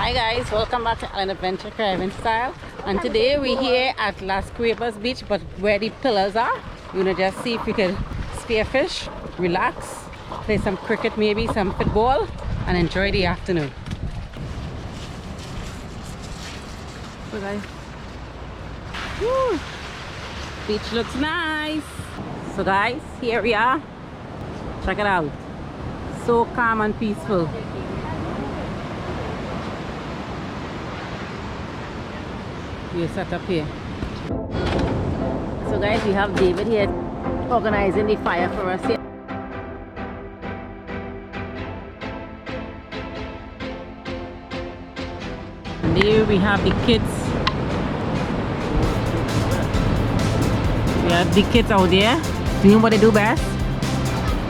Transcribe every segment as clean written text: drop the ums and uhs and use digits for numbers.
Hi guys, welcome back to an adventure Caribbean style. And today we're here at Las Cuevas beach, but where the pillars are. We're gonna just see if we can spearfish, relax, play some cricket, maybe some football, and enjoy the afternoon. So guys, woo, beach looks nice. So guys, here we are. Check it out. So calm and peaceful. We set up here. So guys, we have David here organizing the fire for us here. And there we have the kids. We have the kids out there doing what they do best.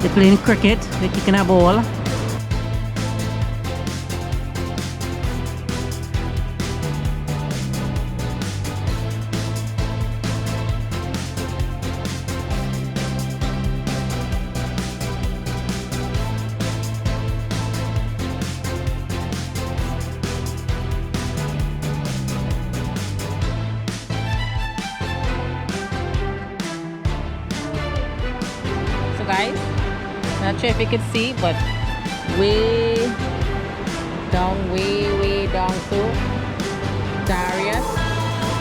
They're playing cricket, they're kicking a ball. So guys, not sure if you can see, but way down so Darius,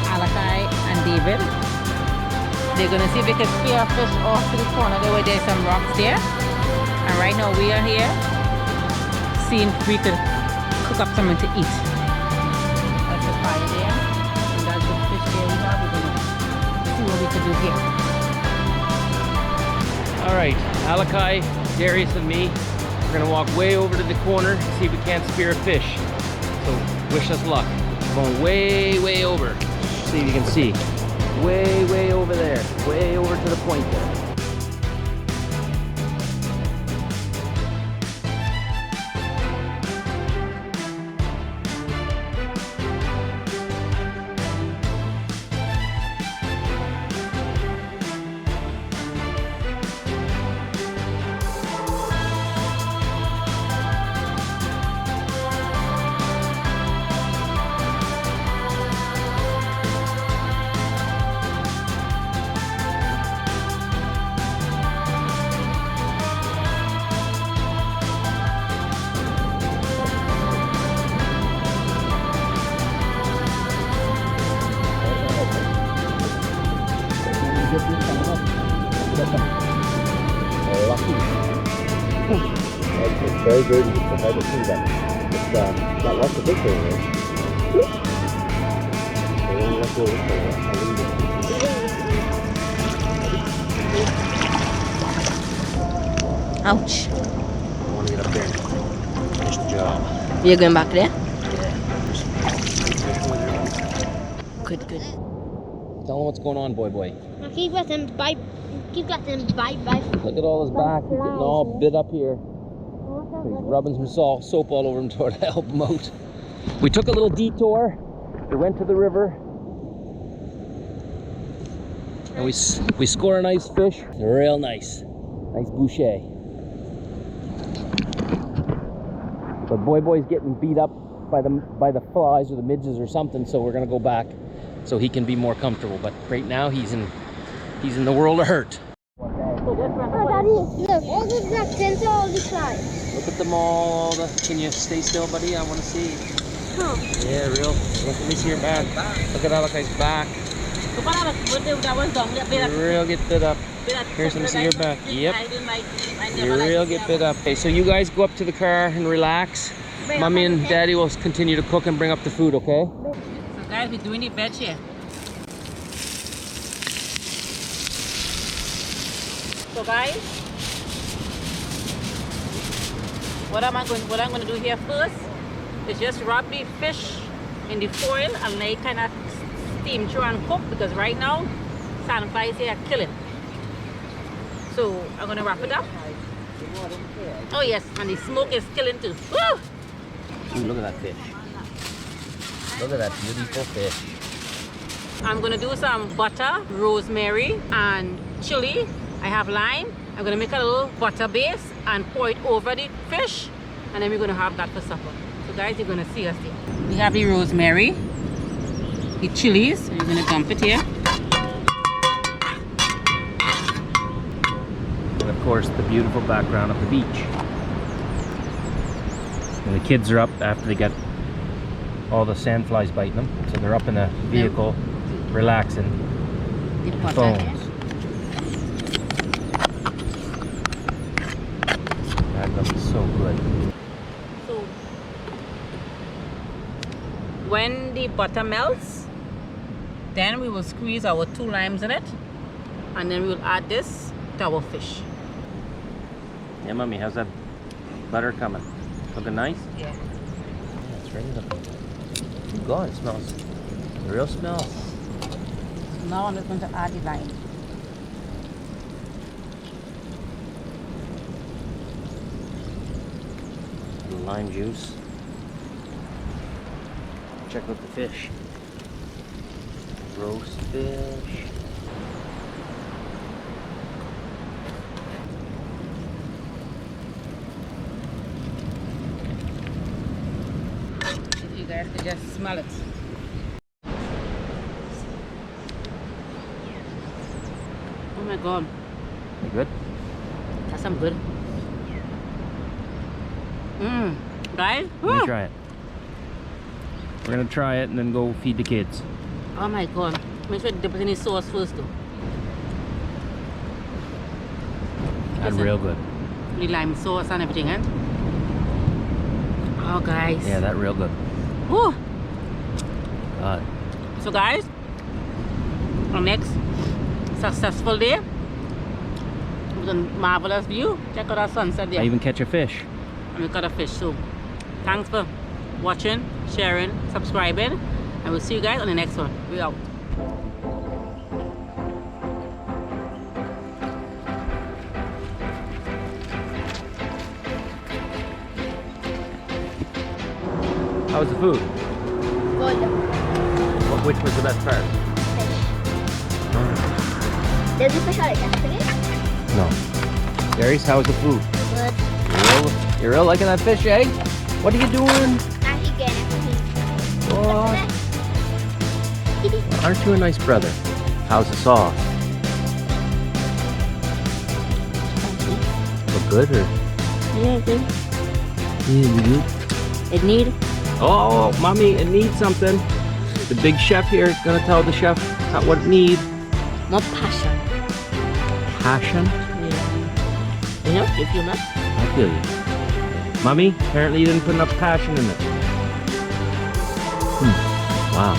Allikye and David, they're gonna see if they can spearfish off to the corner there where there's some rocks there. And right now we are here seeing if we could cook up something to eat. That's the fire there, and that's the fish there we have. We're gonna see what we can do here. All right, Allikye, Darius, and me, we're gonna walk way over to the corner, see if we can't spear a fish. So wish us luck. We're going way over. See if you can see. Way over there. Way over to the point there. It's very good. It's hard to see that. It's got lots of fish in there. Ouch. I want to get up there and finish the job. You're going back there? Good. Tell them what's going on, boy. Keep got them bite. Look Look at all his back. He's getting all bit up here. He's rubbing some soap all over him to help him out. We took a little detour. We went to the river. And we score a nice fish. Real nice. Nice boucher. But boy's getting beat up by the flies or the midges or something, so we're gonna go back so he can be more comfortable. But right now he's in the world of hurt. Oh, Daddy, look, all the black tents are all the flies. Look at them all. Can you stay still, buddy? I want to see. Huh. Yeah, real. Let me see your back. Look at Allikye's back. Real get bit up. Here's let me see your back. Yep. You real get bit up. Okay, so you guys go up to the car and relax. Mommy and Daddy will continue to cook and bring up the food, okay? So guys, we're doing the veg here. So guys, what I'm going to do here first is just wrap the fish in the foil and let it kind of steam through and cook, because right now sandflies here are killing. So I'm going to wrap it up. Oh yes, and the smoke is killing too. Woo! Ooh, look at that fish. Look at that beautiful fish. I'm going to do some butter, rosemary, and chili. I have lime. I'm going to make a little butter base and pour it over the fish, and then we're going to have that for supper. So So guys, you're gonna see us here. We have the rosemary, the chilies, and you're gonna dump it here. And of course, the beautiful background of the beach. And the kids are up after they get all the sandflies biting them. So they're up in the vehicle, relaxing. The butter Phones. here. That looks so good. So when the butter melts, then we will squeeze our 2 limes in it, and then we will add this to our fish. Yeah, Mommy, how's that butter coming? Looking nice? Yeah. Yeah, it's really looking good. Oh God, it smells. The real smell. So now I'm just going to add the lime. The lime juice. Check out the fish. Roast fish. If you guys could just smell it. Oh my God, You good? that's some good. Guys, Let me try it. We're gonna try it and then go feed the kids. oh my God, make sure you dip it in the sauce first though. That's Listen. real good. The lime sauce and everything, eh? Oh guys. Yeah, that real good. Woo. God. So guys, our next successful day with a marvelous view. Check out our sunset there. I even catch a fish. And we got a fish too. Thanks for watching, sharing, subscribing, and we'll see you guys on the next one. We out. How was the food? Good. Which was the best part? There's a fish on it, actually. No. Darius, how was the food? Good. You're real liking that fish, eh? What are you doing? Actually, get it. What? Aren't you a nice brother? How's the sauce? Look good or? Yeah, good. Mm-hmm. It need. Oh, Mommy, it needs something. The big chef here is gonna tell the chef what it needs. More passion. Passion? Yeah. You know, if you must. I feel you. Mommy, apparently you didn't put enough passion in it. Wow.